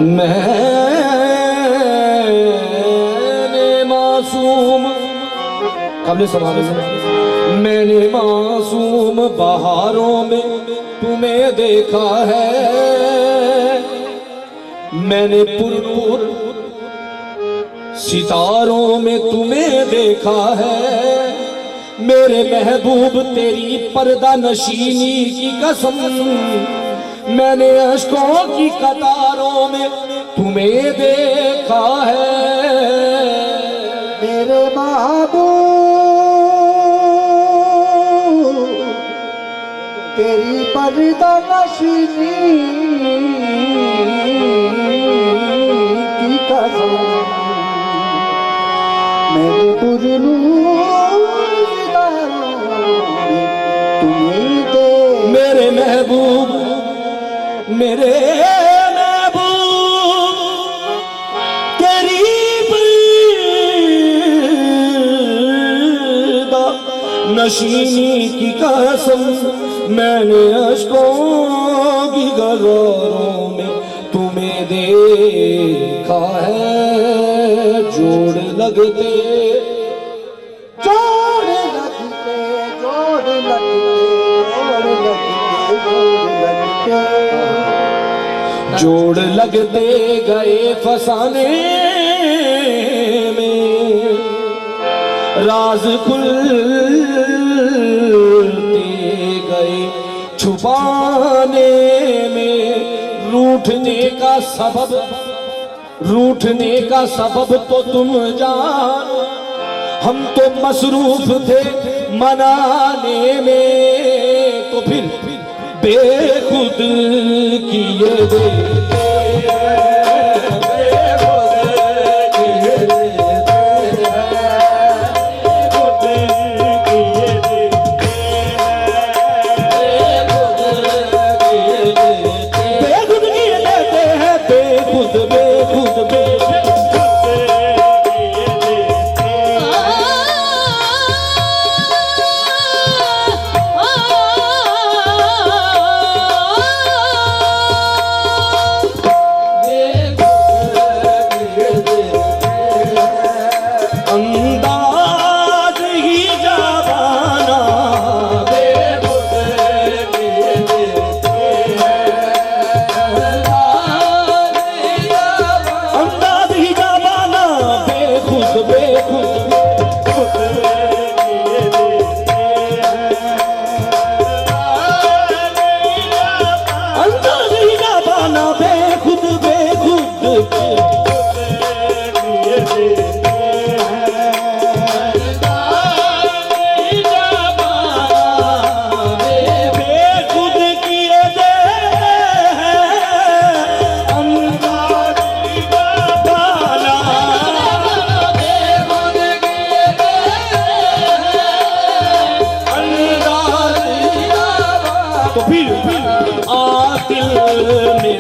मैंने मासूम कबले सवाल मैंने मासूम बहारों में तुम्हें देखा है। मैंने पुरपुर सितारों में तुम्हें देखा है। मेरे महबूब तेरी पर्दा नशीनी की कसम मैंने अश्कों की कतारों में तुम्हें देखा है। मेरे महबूब तेरी पर्दा नशीनी की कसम मैंने मेरे महबूब मेरे महबूब तेरी पर्दा नशीनी की कसम मैंने अश्कों की गज़ारों में तुम्हें देखा है। जोड़ लगते जोड़ लगते गए फसाने में राज खुलते गए छुपाने में। रूठने का सबब तो तुम जानो हम तो मसरूफ थे मनाने में। तो फिर बेखुद किए दे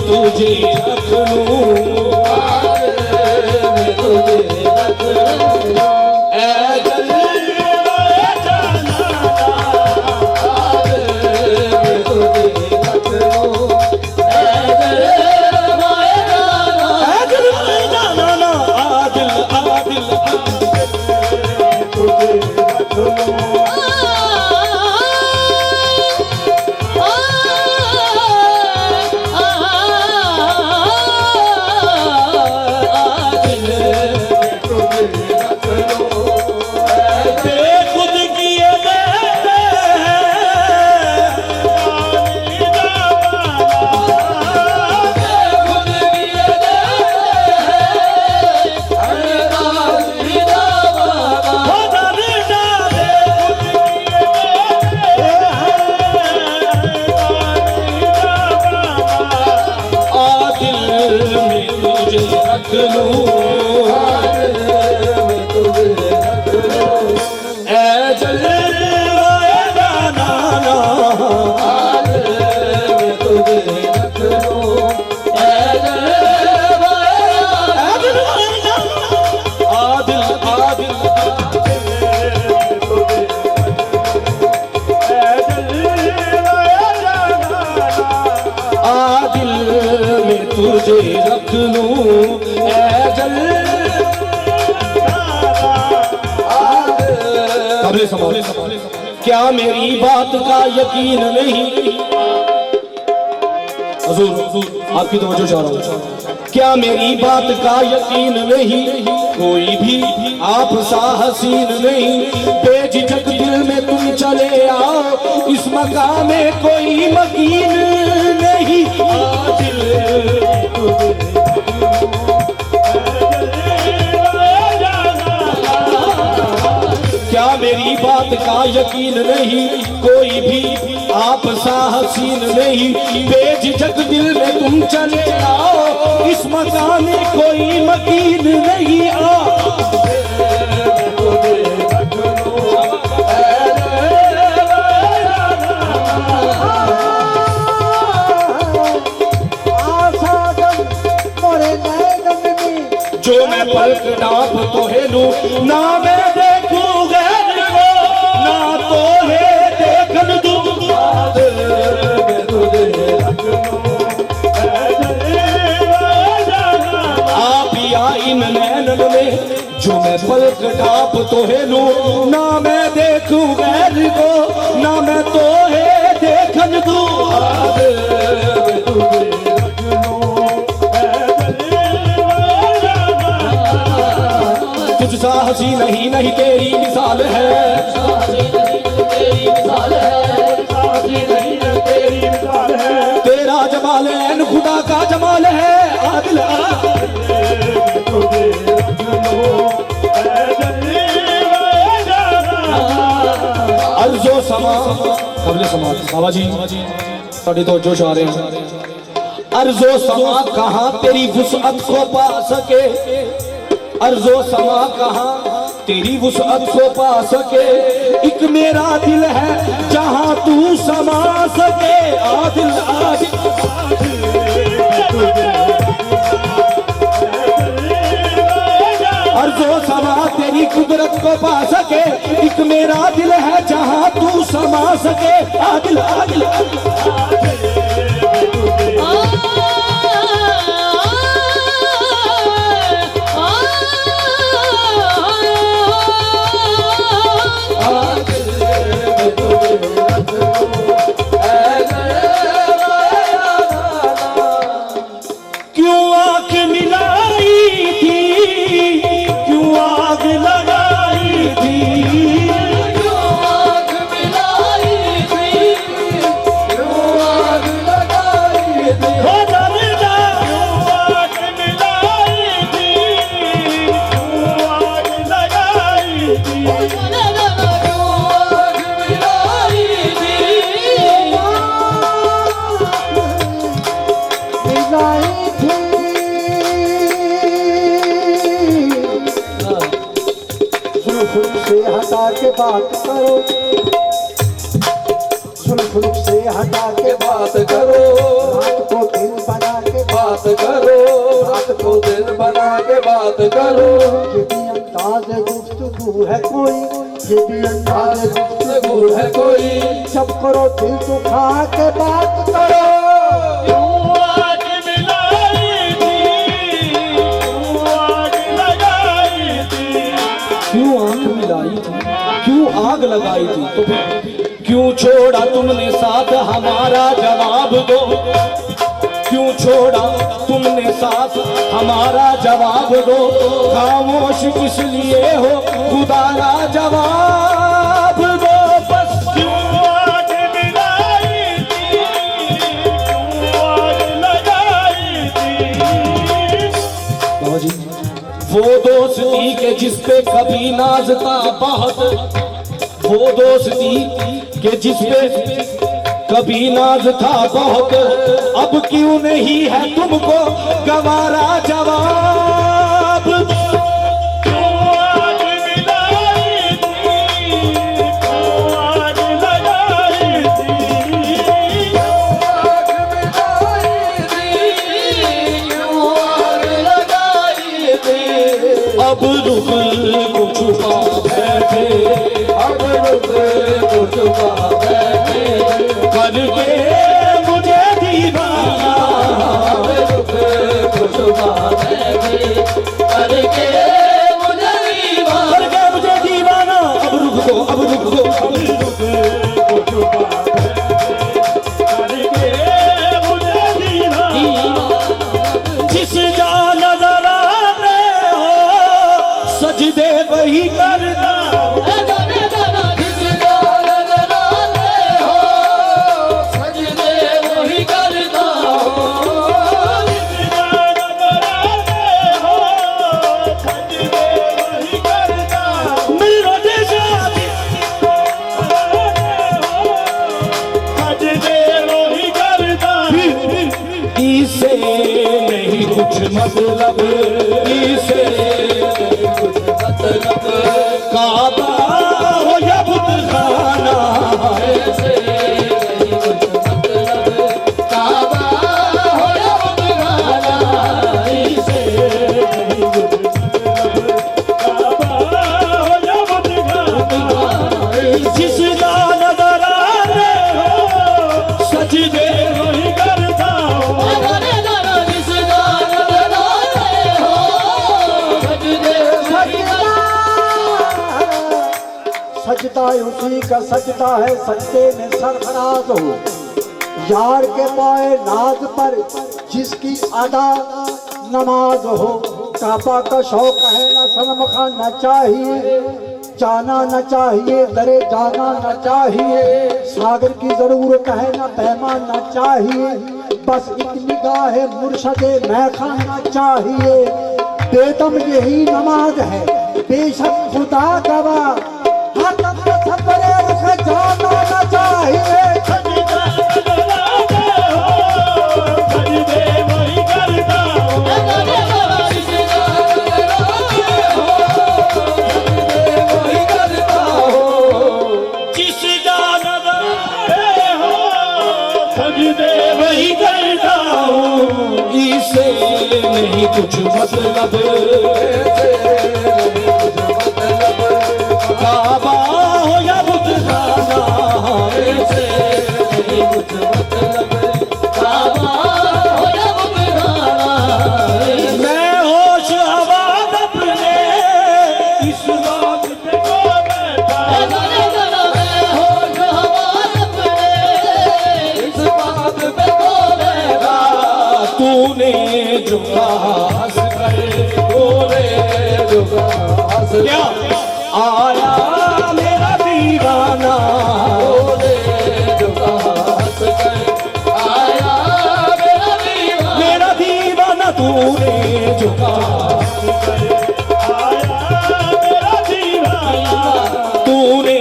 तुझे रख लूं तुझे रख लूं ऐ दिल तुझे रख लूं ऐ दिल जाना ना आदिल आदिल तुझे रख लूं। रख लूं समाज, क्या मेरी बात का यकीन नहीं? हुजूर आपकी तवज्जो चाह रहा हूं। क्या मेरी बात का यकीन नहीं? कोई भी आप सा हसीन नहीं। बेझिझक दिल में तुम चले आओ, इस मकाम में कोई मकीन नहीं। क्या मेरी बात का यकीन नहीं? कोई भी आप सा हसीन नहीं। बेझिझक दिल में तुम चले आओ, इस मकान में कोई मकीन नहीं। जो मैं पलक डाप तो हेलू, ना मैं देखूं गैर को, ना तो है देखन दूं। आप या इन नैनन में, जो मैं पलक डाप तो हेलू, ना मैं देखूं गैर को, ना मैं तो है देखन दूं। तुझसा हसी नहीं नहीं तेरी मिसाल है, तेरा जमाल है खुदा का जमाल है। आदिल अर्जो समा कबले समा बाबा जी साढ़े तो जोश आ रहे हैं। अर्जो समा कहाँ तेरी वुसअत को पा सके, अर्जो समा कहाँ तेरी वुसअत को पा सके। एक मेरा दिल है जहाँ तू समा सके। आदिल आदिल अर्जो समा तेरी कुदरत को पा सके। एक मेरा दिल है जहाँ तू समा सके। आदिल आदिल हटा के बात करो, सुलझ से हटा के बात करो। रात को दिन बना के बात करो, रात को दिन बना के बात करो। ये भी अंदाज गुफ्तगू है कोई, ये भी अंदाज गुफ्तगू है कोई। सब करो दिल दुखा के बात करो। क्यों आग लगाई थी तो फिर क्यों छोड़ा तुमने साथ हमारा जवाब दो। क्यों छोड़ा तुमने साथ हमारा जवाब दो। खामोश किस लिए हो खुदारा जवाब दो। बस क्यों आग लगाई थी, क्यों आग लगाई थी। बाबा जी वो दोस्ती के जिसपे कभी नाज था बहुत, वो दोस्ती के जिसपे कभी नाज था बहुत। अब क्यों नहीं है तुमको गवारा जवाब दो। अब रुख को छुपा बैठे, अब रुख को छुपा बैठे करके मुझे दीवाना। अब रुख को छुपा बैठे करके मुझे दीवाना, करके मुझे दीवाना। अब रुख करता हूँ। इसे नहीं कुछ मतलब, इसे नहीं कुछ मतलब, काबा हो या बुतखाना, इसे नहीं कुछ मतलब, काबा हो या बुतखाना, इसे नहीं कुछ मतलब, काबा हो या बुतखाना, जिसका नजर आने हो सजदे वही करता हूँ। सजदा उसी का सजदा है सजदे में सरफराज हो, यार के पाए नाज पर जिसकी अदा नमाज हो। काबा का शौक है न सनम खाना चाहिए, जाना न चाहिए, दरे जाना न चाहिए, सागर की जरूरत है न पैमाना चाहिए, बस एक निगाह मुर्शदे मैं खाना चाहिए। बेदम यही नमाज है बेशक खुदा गवाह, जाना न चाहिए। वही करता हूँ, इसे नहीं कुछ मतलब, काबा हो या बुतखाना, इसे नहीं कुछ मतलब, काबा हो या बुतखाना, मैं होश हवास अपने इस बात पे को बैठा, मैं होश हवास अपने इस बात पे को बैठा, तूने जो खास करे, तूने जो खास क्या आया मेरा दीवाना, तूने जो खास करे, आया मेरा दीवाना, तूने जो खास करे, आया मेरा दीवाना, तूने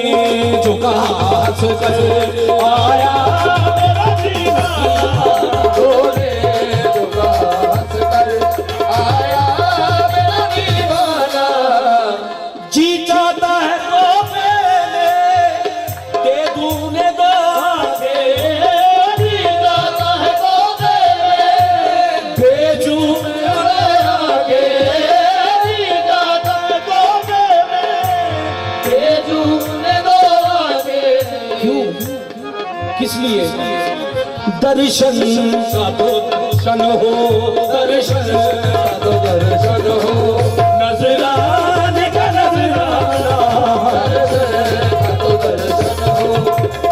जो खास करे, आया मेरा दीवाना, तूने जो खास करे, आया मेरा दीवाना। जी चाहता है तो मैंने दे दूने दो आगे, जी चाहता है तो मैंने भेजूं मेरे आगे, जी चाहता है तो मैंने भेजूं मेरे दो आगे। क्यों किस लिए? दर्शन का तो दर्शन हो, दर्शन का तो दर्शन हो, नजराने का नजराना, दर्शन का तो दर्शन हो,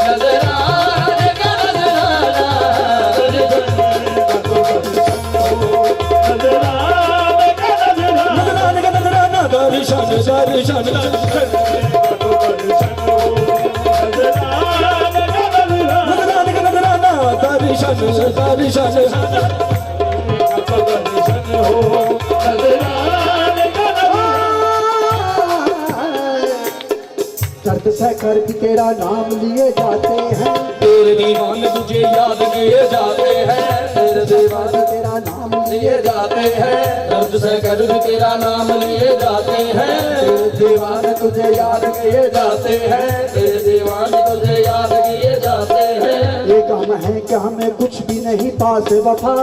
नजराने का नजराना, दर्शन का तो दर्शन हो, नजराने का नजराना, नजराने का नजराना, दर्शन दर्शन दर्शन का तो दर्शन हो, नजराने का नजराना, नजराने का नजराना, दर्शन दर्शन का तो दर्शन हो, नजराने का दर्द से कर भी तेरा नाम लिए जाते हैं, तेरे दीवाने तुझे याद किए जाते हैं, तेरे दीवाने तेरा नाम लिए जाते हैं, दर्द से कर भी तेरा नाम लिए जाते हैं, तेरे दीवाने तुझे याद किए जाते हैं, तेरे दीवाने तुझे याद किए जाते हैं। ये गम है कि हमें कुछ भी नहीं पास वफा,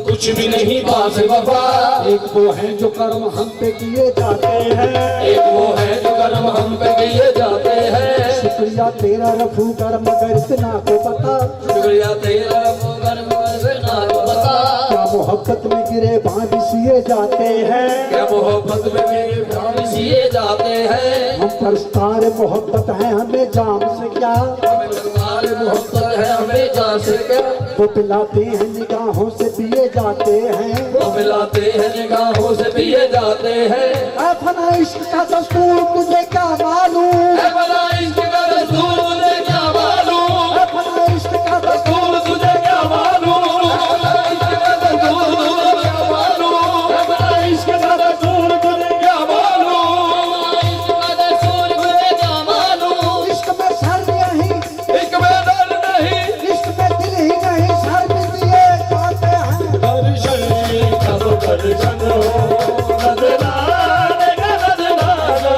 कुछ भी नहीं पास वफा, एक वो है जो कर्म हम पे किए जाते हैं, एक वो है जो कर्म हम पे किए जाते हैं। शुक्रिया तेरा रफू कर मगर इतना को पता, शुक्रिया तेरा रफू कर मगर इतना को पता, क्या मोहब्बत में गिरे बांध सिए जाते हैं, क्या मोहब्बत में गिरे बांध सिए जाते हैं। हम परस्तार मोहब्बत है हमें जाम से क्या, परस्तार प्यार मोहब्बत है हमेशा से क्या, वो पिलाते हैं निगाहों से पिए जाते हैं, वो मिलाते हैं निगाहों से पिए जाते हैं। ऐ फना इश्क का दस्तूर तुझे क्या मालूम, ऐ भला इश्क का दस्तूर तुझे क्या मालूम, ऐ फना इश्क का दस्तूर दस्तूर तुझे क्या मालूम, ऐ भला इश्क का दस्तूर तुझे क्या मालूम, ऐ भला इश्क का दस्तूर तुझे क्या मालूम, इश्क का दस्तूर तुझे क्या मालूम। इश्क में शर्म नहीं, इश्क में डर नहीं, इश्क में दिल ही नहीं शर्म दिए जाते हैं। दर्शन कब दर्शन हो नजराने का नजराना।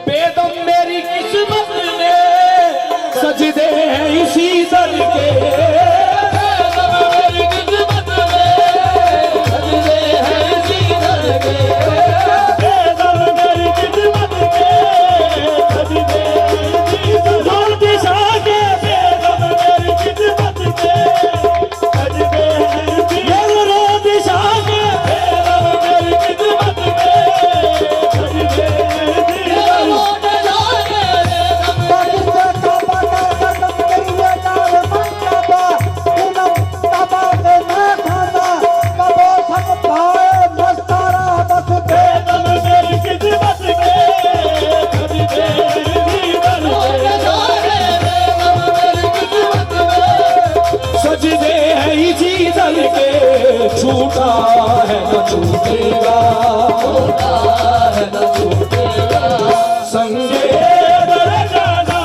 बेदम मेरी किस्मत में सजदे हैं इसी दर के, बेदम मेरी किस्मत में सजदे हैं इसी दर के, बेदम मेरी किस्मत में सजदे हैं इसी दर के, दिशा के बेदम मेरी किस्मत में सजदे हैं इसी दिशा के बेदम मेरी किस्मत में सजदे हैं इसी बाकी से काबा का कदम तेरी ये नाल मंगाबा, पूनम काबा से मैं खाना, कबो सब पाए मस्तारा बस बेदम मेरी किस्मत में सजदे हैं इसी दर के, सजदे हैं इसी दर के, छूटा है न छूटेगा, है न छूटेगा, संगे दर जाना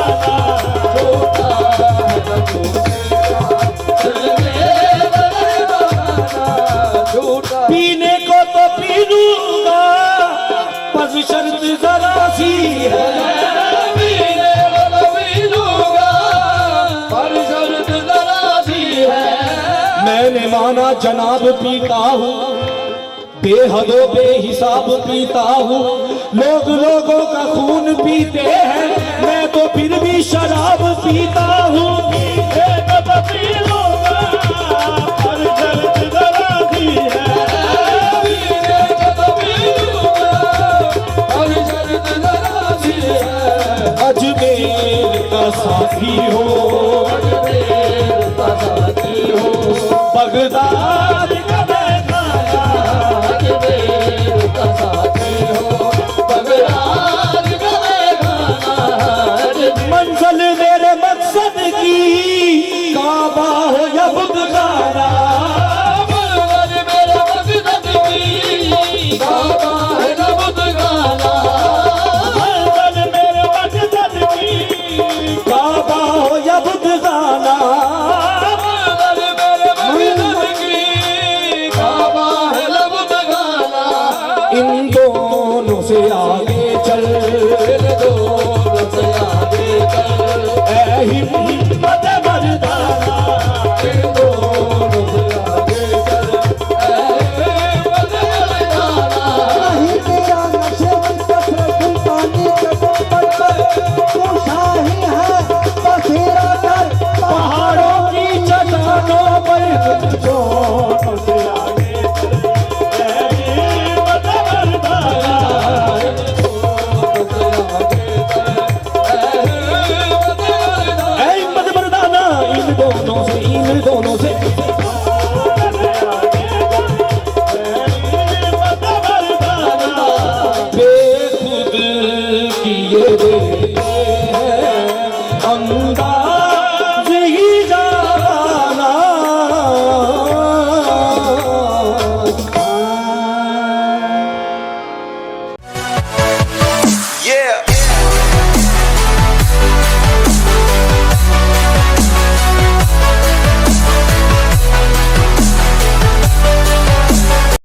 छोटा है न छूटेगा, चलने दरबाना झूठा। पीने को तो पी लूंगा पर शर्त जरा सी है, पीने वाला पी लूंगा, पर शर्त जरा सी है। मैंने माना जनाब पीता हूँ, बेहदो बेहिसाब पीता हूँ, लोग लोगों का खून पीते हैं, मैं तो फिर भी शराब पीता हूँ। पीते तो पी लूंगा पर शर्त जरा सी है, पीने वाला पी लूंगा, पर शर्त जरा सी है। अजमेर का साथी हो, अजमेर का साथी हो, बगदाद का महमाना, अजमेर का साथी हो, बगदाद का महमाना। मंजिल मेरे मकसद की काबा हो या बुतखाना, मंजिल मेरे मकसद की काबा है न बुतखाना। मंजिल मेरे मकसद की काबा हो या बुतखाना, मंजिल मेरे मकसद की काबा है न बुतखाना। इन दोनों से आगे चल, इन दोनों से आगे चल, ऐ हिम्मत